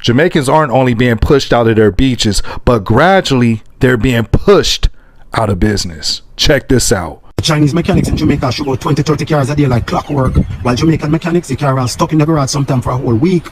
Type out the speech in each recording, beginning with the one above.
Jamaicans aren't only being pushed out of their beaches, but gradually they're being pushed out of business. Check this out. Chinese mechanics in Jamaica show about 20-30 cars a day like clockwork, while Jamaican mechanics, they carry all stuck in the garage sometime for a whole week.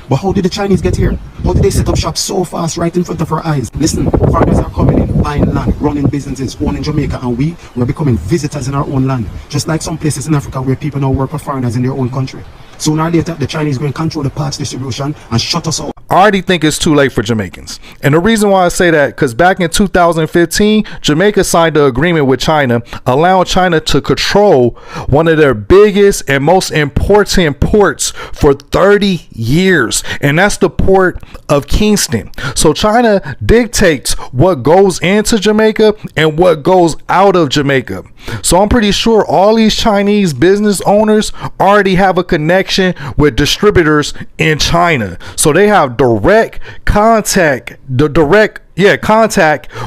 But how did the Chinese get here? How did they set up shop so fast right in front of our eyes? Listen, foreigners are coming in, buying land, running businesses, owning Jamaica, and we're becoming visitors in our own land. Just like some places in Africa where people now work for foreigners in their own country. Sooner or later, the Chinese going to control the parts distribution and shut us out. I already think it's too late for Jamaicans. And the reason why I say that, because back in 2015, Jamaica signed an agreement with China, allowing China to control one of their biggest and most important ports for 30 years. And that's the port of Kingston. So China dictates what goes into Jamaica and what goes out of Jamaica. So I'm pretty sure all these Chinese business owners already have a connection with distributors in China. So they have direct contact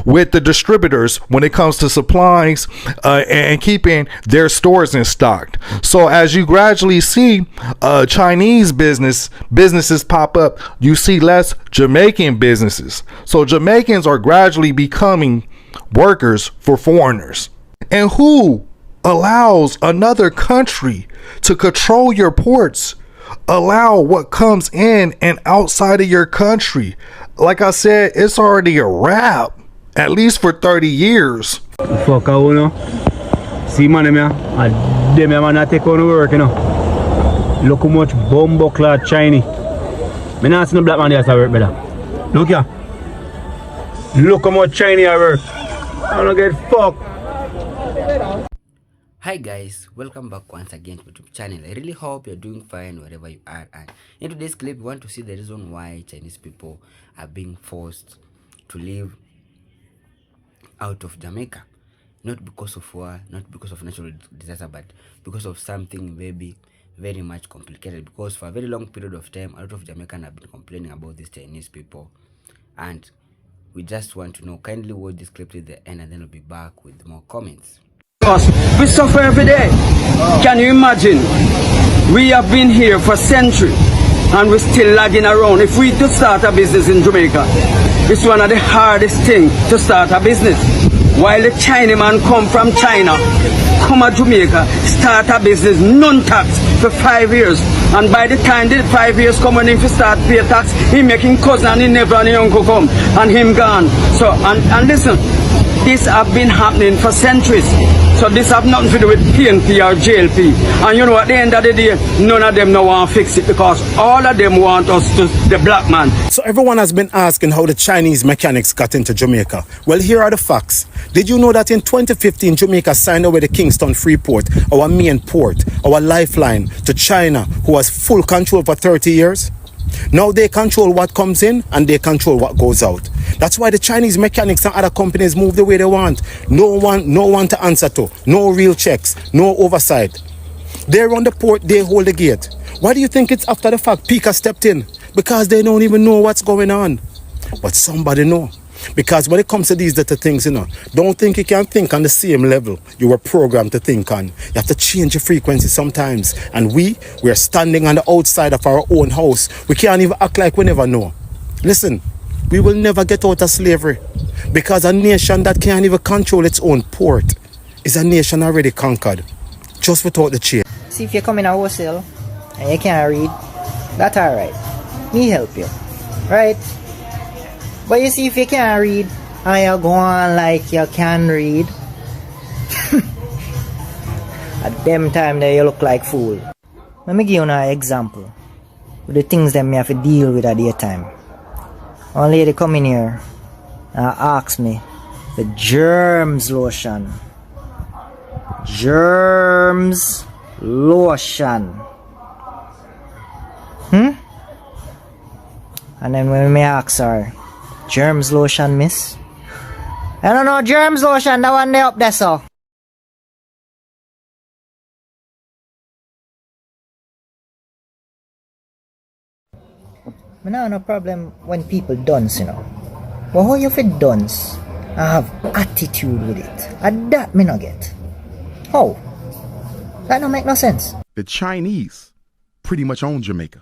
with the distributors when it comes to supplies and keeping their stores in stock. So as you gradually see Chinese businesses pop up, you see less Jamaican businesses. So Jamaicans are gradually becoming workers for foreigners. And who allows another country to control your ports, allow what comes in and outside of your country? Like I said, it's already a wrap, at least for 30 years. Fuck, I wanna see man, them man not take on work, you know. Look how much bumbo clad Chinese. Me not see no black man there to work, brother. Look here. Look how much Chinese I work. I don't get fucked. Hi guys, welcome back once again to my YouTube channel. I really hope you're doing fine wherever you are, and in today's clip we want to see the reason why Chinese people are being forced to live out of Jamaica. Not because of war, not because of natural disaster, but because of something maybe very much complicated. Because for a very long period of time, a lot of Jamaicans have been complaining about these Chinese people, and we just want to know. Kindly watch this clip to the end and then we'll be back with more comments. We suffer every day. Can you imagine? We have been here for centuries and we're still lagging around. If we to start a business in Jamaica, it's one of the hardest things to start a business. While the Chinaman come from China, come to Jamaica, start a business, none tax for 5 years. And by the time the 5 years come when he start pay tax, he making cousin and he never and he uncle come and him gone. So and listen, this have been happening for centuries. So this have nothing to do with PNP or JLP. And you know, at the end of the day, none of them no want to fix it because all of them want us to, the black man. So everyone has been asking how the Chinese mechanics got into Jamaica. Well, here are the facts. Did you know that in 2015, Jamaica signed over the Kingston Freeport, our main port, our lifeline to China, who has full control for 30 years? Now they control what comes in and they control what goes out. That's why the Chinese mechanics and other companies move the way they want. No one to answer to. No real checks. No oversight. They run the port, they hold the gate. Why do you think it's after the fact Pika stepped in? Because they don't even know what's going on. But somebody know. Because when it comes to these little things, you know, don't think you can think on the same level you were programmed to think on. You have to change your frequency sometimes. And we're standing on the outside of our own house. We can't even act like we never know. Listen, we will never get out of slavery. Because a nation that can't even control its own port is a nation already conquered. Just without the chain. See, if you come in a wholesale and you can't read, that's alright. Me help you. Right? But you see, if you can't read and you go on like you can read, at them time there you look like fool. Let me give you an example with the things that me have to deal with at the time. One lady come in here and ask me the germs lotion. Germs lotion. And then when me ask her, germs lotion, miss? I don't know, germs lotion, that one there up there, so. I don't have no problem when people dance, you know. But how you fit dance and have attitude with it? And that me not get. How? That don't make no sense. The Chinese pretty much own Jamaica.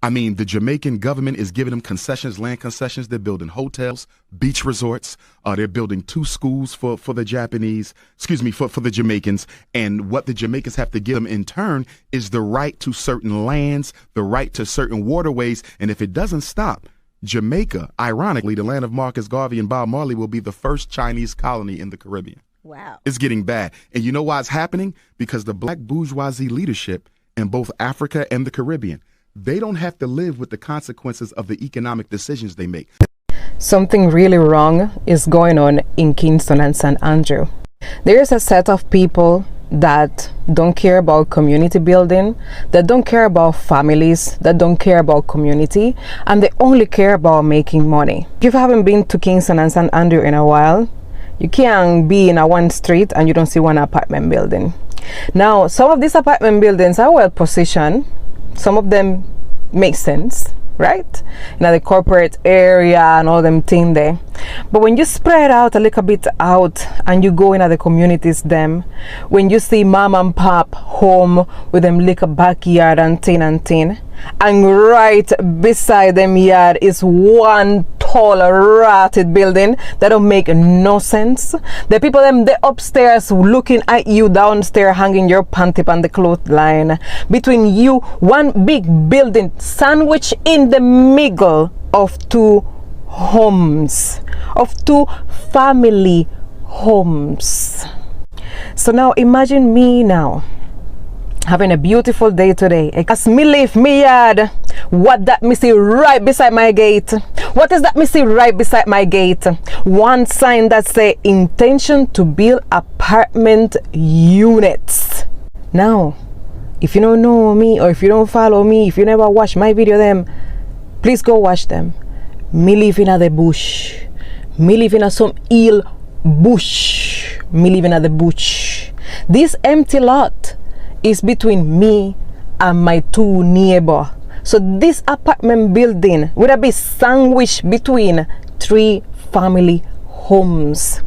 I mean, the Jamaican government is giving them concessions, land concessions. They're building hotels, beach resorts. They're building 2 schools for the Japanese, for the Jamaicans. And what the Jamaicans have to give them in turn is the right to certain lands, the right to certain waterways. And if it doesn't stop, Jamaica, ironically, the land of Marcus Garvey and Bob Marley, will be the first Chinese colony in the Caribbean. Wow. It's getting bad. And you know why it's happening? Because the black bourgeoisie leadership in both Africa and the Caribbean, they don't have to live with the consequences of the economic decisions they make. Something really wrong is going on in Kingston and St. Andrew. There is a set of people that don't care about community building, that don't care about families, that don't care about community, and they only care about making money. If you haven't been to Kingston and St. Andrew in a while, you can't be in a one street and you don't see one apartment building. Now, some of these apartment buildings are well positioned. Some of them make sense, right? The corporate area and all them thing there. But when you spread out a little bit out and you go into the communities them, when you see mom and pop home with them little backyard and thing, and right beside them yard is one tall rotted building that don't make no sense. The people them they upstairs looking at you downstairs hanging your panty on the clothesline. Between you, one big building sandwiched in the middle of 2 homes, of 2 family homes. So now imagine me now having a beautiful day today. As me leave me yard, what that me see right beside my gate? What is that me see right beside my gate? One sign that say intention to build apartment units. Now, if you don't know me or if you don't follow me, if you never watch my video them, please go watch them. Me live in the bush. Me live in some hill bush. Me live in the bush. This empty lot is between me and my 2 neighbors. So this apartment building would be sandwiched between 3 family homes,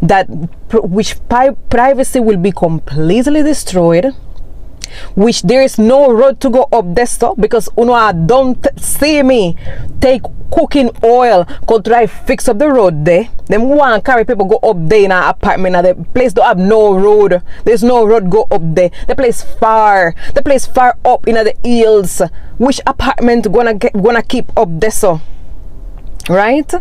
that which privacy will be completely destroyed, which there is no road to go up there, so because don't see me take cooking oil go try fix up the road there. Them want carry people go up there in an apartment and the place don't have no road. There's no road go up there. The place far up in the hills. Which apartment gonna keep up there, so right?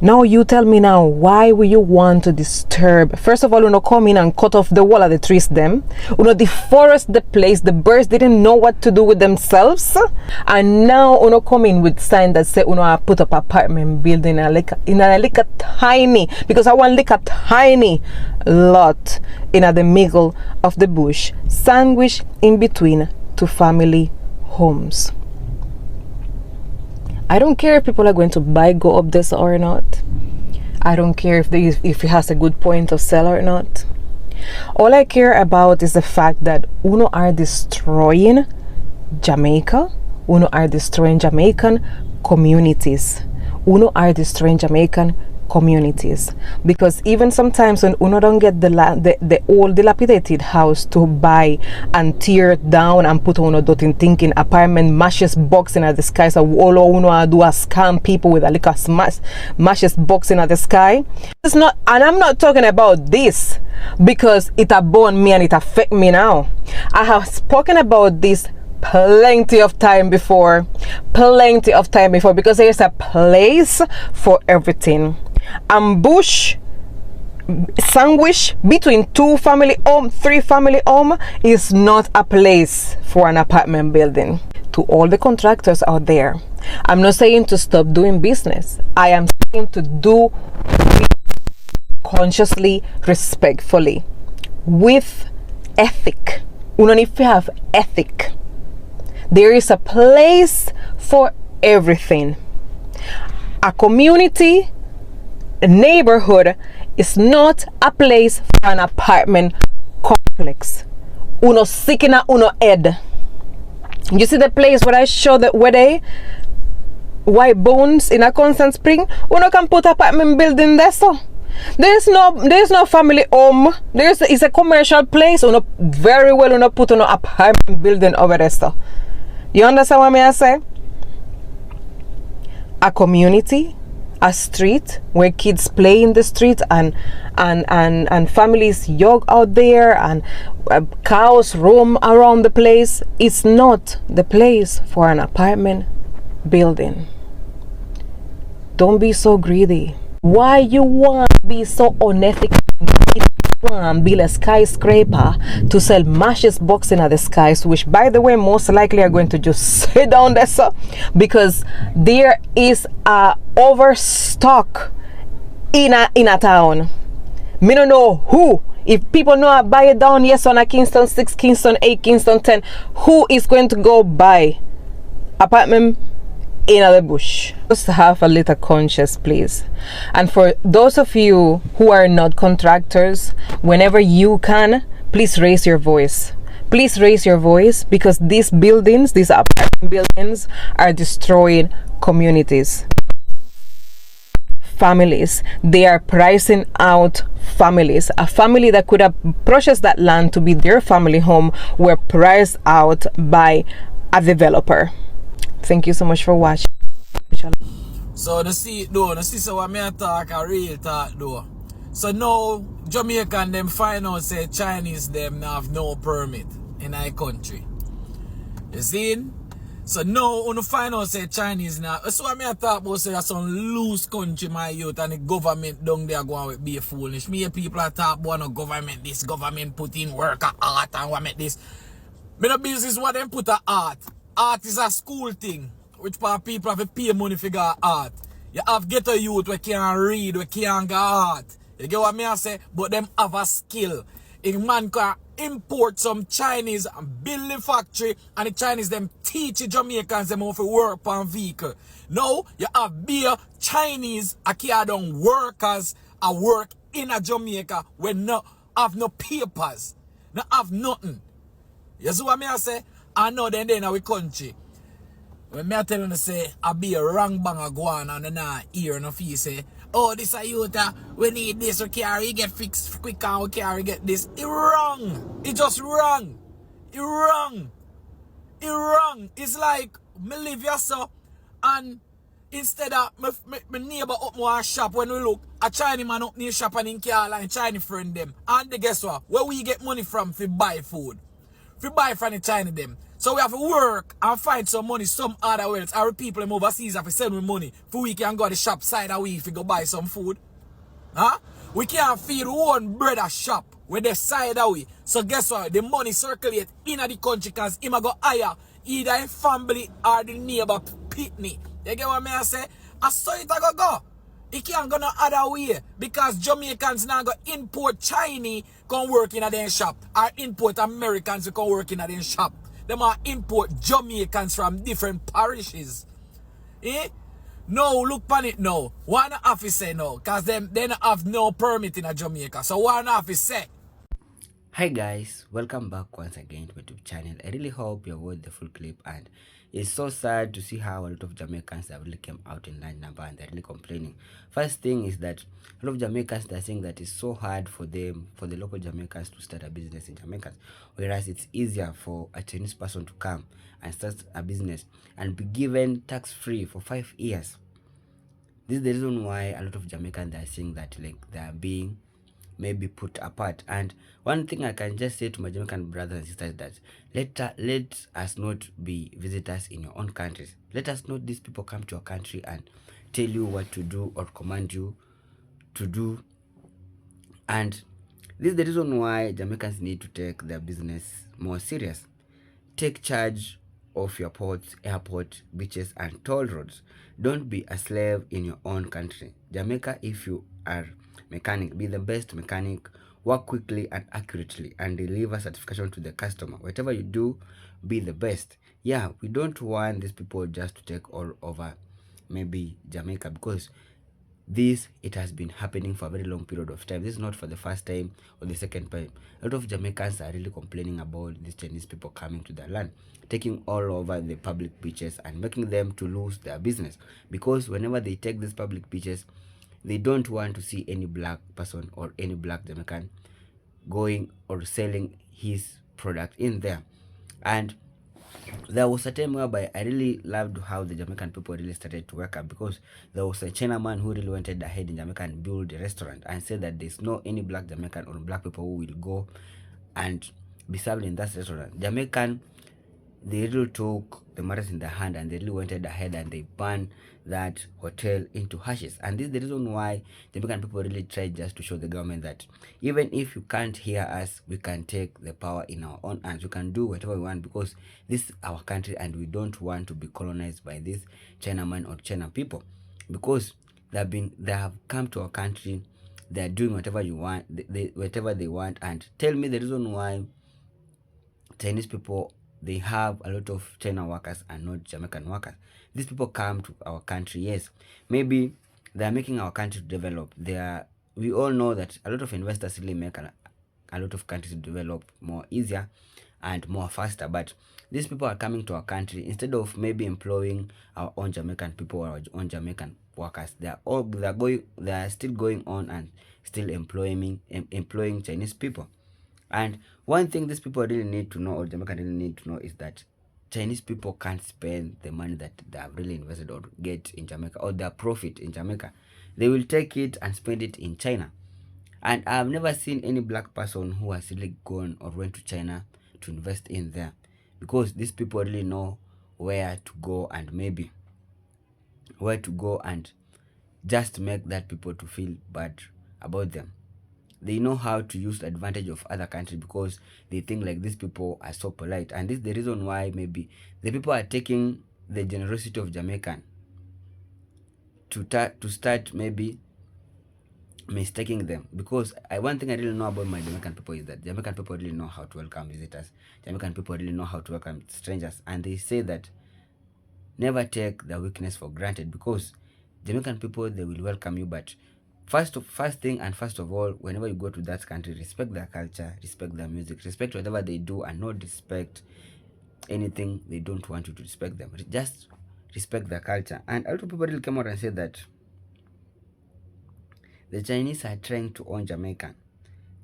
Now you tell me now, why will you want to disturb? First of all, you come in and cut off the wall of the trees them. Deforest the place. The birds didn't know what to do with themselves. And now come in with sign that say put up apartment building in a little tiny, because I want like a tiny lot in the middle of the bush, sandwiched in between 2 family homes. I don't care if people are going to go up this or not. I don't care if it has a good point of sale or not. All I care about is the fact that Uno are destroying Jamaica. Uno are destroying Jamaican communities. Uno are destroying Jamaican communities, because even sometimes when Uno don't get the old dilapidated house to buy and tear down and put Uno in thinking apartment mashes box in the sky, so all Uno do a scam people with a little mashes box in the sky. It's not, and I'm not talking about this because it born me and it affect me now. I have spoken about this plenty of time before, because there's a place for everything. Ambush sandwich between 2 family home, 3 family home is not a place for an apartment building. To all the contractors out there, I'm not saying to stop doing business. I am saying to do consciously, respectfully, with ethic. You don't need to have ethic. There is a place for everything. A community, a neighborhood is not a place for an apartment complex. Uno sick in a uno head. You see the place where I show that where they white bones in a Constant Spring? Uno can put apartment building there, so there's no family home. It's a commercial place. Uno very well uno put an apartment building over there, so you understand what I say? a community, a street where kids play in the street and families jog out there and cows roam around the place. It's not the place for an apartment building. Don't be so greedy. Why you want to be so unethical and build a skyscraper to sell matches boxing at the skies, which by the way most likely are going to just sit down there, so because there is a overstock in a town. Me don't know who. If people know I buy it down, yes, on a Kingston 6, Kingston 8, Kingston 10, who is going to go buy apartment in the bush? Just have a little conscience, please. And for those of you who are not contractors, whenever you can, please raise your voice. Please raise your voice, because these buildings, these apartment buildings, are destroying communities, families. They are pricing out families. A family that could have purchased that land to be their family home were priced out by a developer. Thank you so much for watching. So the see it though, the see so what me a talk a real talk though. So now Jamaican them find out say Chinese them have no permit in our country. You see? So now when you find out say Chinese now, so what me a talk about say some loose country my youth, and the government down there going with be foolish. Me people are talk about no government, this government put in work a art and what make this. Me no business what them put a art. Art is a school thing, which part people have to pay money for get art. You have ghetto youth we can't read, we can't get art. You get what me I say? But them have a skill. A man can import some Chinese and build the factory, and the Chinese them teach the Jamaicans them how to work on vehicle. Now you have beer Chinese a carry down workers a work in a Jamaica when no have no papers, no have nothing. You see what me I say? I know then in our country. When me tell you say I be a wrong bang a go on and I hear no fee say, oh this a youth we need this, we carry get fixed quick and we carry get this. It wrong. It just wrong. It wrong. It wrong. It's like me live here so, and instead of my neighbor up my shop, when we look, a Chinese man up near shop and in car and Chinese friend them. And they guess what? Where we get money from to buy food. We buy from the China them. So we have to work and find some money some other ways. Our people them overseas have to send me money for we can go to the shop side of we if we go buy some food. Huh? We can't feed one bread a shop with the side of we. So guess what? The money circulate in the country because him a go hire either a family or the neighbor pitney. You get what I say? I saw it a go. It can't go no other way because Jamaicans now go import Chinese can work in a their shop, or import Americans who can work in a their shop. They might import Jamaicans from different parishes. Eh? No, look pan it now. One office say no, because they don't have no permit in a Jamaica. So one office say. Hi guys, welcome back once again to my YouTube channel. I really hope you watched the full clip, and it's so sad to see how a lot of Jamaicans have really come out in large number and they're really complaining. First thing is that a lot of Jamaicans, they're saying that it's so hard for them, for the local Jamaicans to start a business in Jamaica, whereas it's easier for a Chinese person to come and start a business and be given tax-free for 5 years. This is the reason why a lot of Jamaicans are saying that like they are being maybe put apart. And one thing I can just say to my Jamaican brothers and sisters that let us not be visitors in your own countries. Let us not these people come to your country and tell you what to do or command you to do. And this is the reason why Jamaicans need to take their business more serious. Take charge of your ports, airport, beaches and toll roads. Don't be a slave in your own country. Jamaica, if you are mechanic, be the best mechanic, work quickly and accurately, and deliver certification to the customer. Whatever you do, be the best. Yeah, we don't want these people just to take all over maybe Jamaica, because it has been happening for a very long period of time. This is not for the first time or the second time. A lot of Jamaicans are really complaining about these Chinese people coming to their land, taking all over the public beaches and making them to lose their business, because whenever they take these public beaches, they don't want to see any black person or any black Jamaican going or selling his product in there. And there was a time whereby I really loved how the Jamaican people really started to work up, because there was a Chinaman who really went ahead in Jamaica and built a restaurant and said that there's no any black Jamaican or black people who will go and be served in that restaurant. Jamaican, they really took the matters in their hand and they really went ahead and they burned that hotel into ashes. And this is the reason why Jamaican people really tried just to show the government that even if you can't hear us, we can take the power in our own hands. We can do whatever we want, because this is our country and we don't want to be colonized by this Chinaman or China people, because they have come to our country. They are doing whatever you want, whatever they want. And tell me the reason why Chinese people, they have a lot of China workers and not Jamaican workers. These people come to our country, yes, maybe they are making our country develop. We all know that a lot of investors really make a lot of countries develop more easier and more faster. But these people are coming to our country instead of maybe employing our own Jamaican people or our own Jamaican workers. They are still going on and still employing Chinese people. And one thing these people really need to know, or Jamaica really need to know, is that Chinese people can't spend the money that they have really invested or get in Jamaica, or their profit in Jamaica. They will take it and spend it in China. And I've never seen any black person who has really gone or went to China to invest in there, because these people really know where to go and just make that people to feel bad about them. They know how to use the advantage of other countries, because they think like these people are so polite. And this is the reason why maybe the people are taking the generosity of Jamaican to start maybe mistaking them. Because one thing I really know about my Jamaican people is that Jamaican people really know how to welcome visitors. Jamaican people really know how to welcome strangers. And they say that never take their weakness for granted, because Jamaican people, they will welcome you. But first of all, whenever you go to that country, respect their culture, respect their music, respect whatever they do, and not respect anything they don't want you to respect them. Just respect their culture. And a lot of people really came out and said that the Chinese are trying to own Jamaica.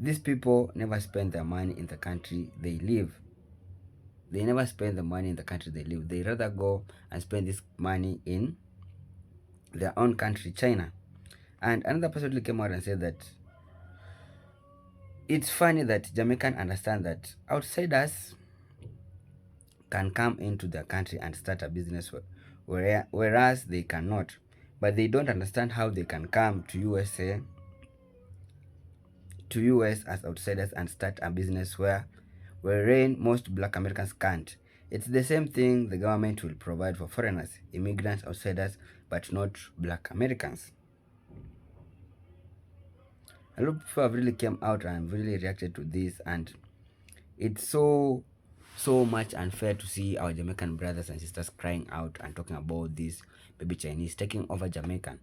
These people never spend their money in the country they live. They never spend the money in the country they live. They rather go and spend this money in their own country, China. And another person really came out and said that it's funny that Jamaican understand that outsiders can come into their country and start a business, whereas they cannot. But they don't understand how they can come to US as outsiders and start a business wherein most black Americans can't. It's the same thing the government will provide for foreigners, immigrants, outsiders, but not black Americans. A lot of people have really came out and really reacted to this, and it's so much unfair to see our Jamaican brothers and sisters crying out and talking about this baby Chinese taking over Jamaica.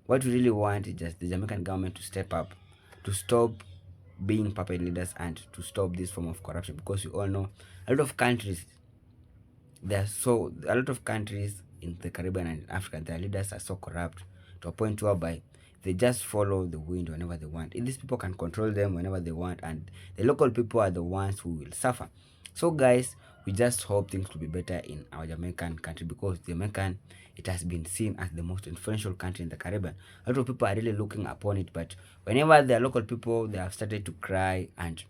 What we really want is just the Jamaican government to step up, to stop being puppet leaders, and to stop this form of corruption, because we all know a lot of countries in the Caribbean and Africa, their leaders are so corrupt to a point whereby they just follow the wind whenever they want. These people can control them whenever they want, and the local people are the ones who will suffer. So guys, we just hope things will be better in our Jamaican country, because Jamaican, it has been seen as the most influential country in the Caribbean. A lot of people are really looking upon it, but whenever the local people, they have started to cry and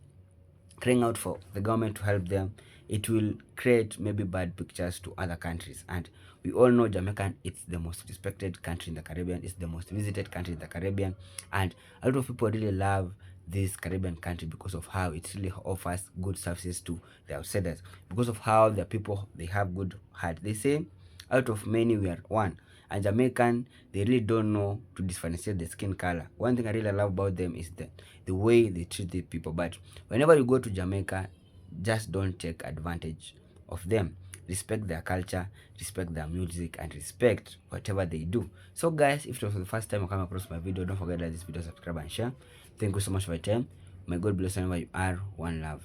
crying out for the government to help them, it will create maybe bad pictures to other countries. And we all know Jamaica, it's the most respected country in the Caribbean, it's the most visited country in the Caribbean, and a lot of people really love this Caribbean country because of how it really offers good services to the outsiders, because of how the people, they have good heart. They say out of many we are one. And Jamaican, they really don't know to differentiate the skin color. One thing I really love about them is the way they treat the people. But whenever you go to Jamaica, just don't take advantage of them. Respect their culture, respect their music, and respect whatever they do. So guys, if it was the first time you come across my video, don't forget to like this video, subscribe, and share. Thank you so much for your time. May God bless you wherever you are. One love.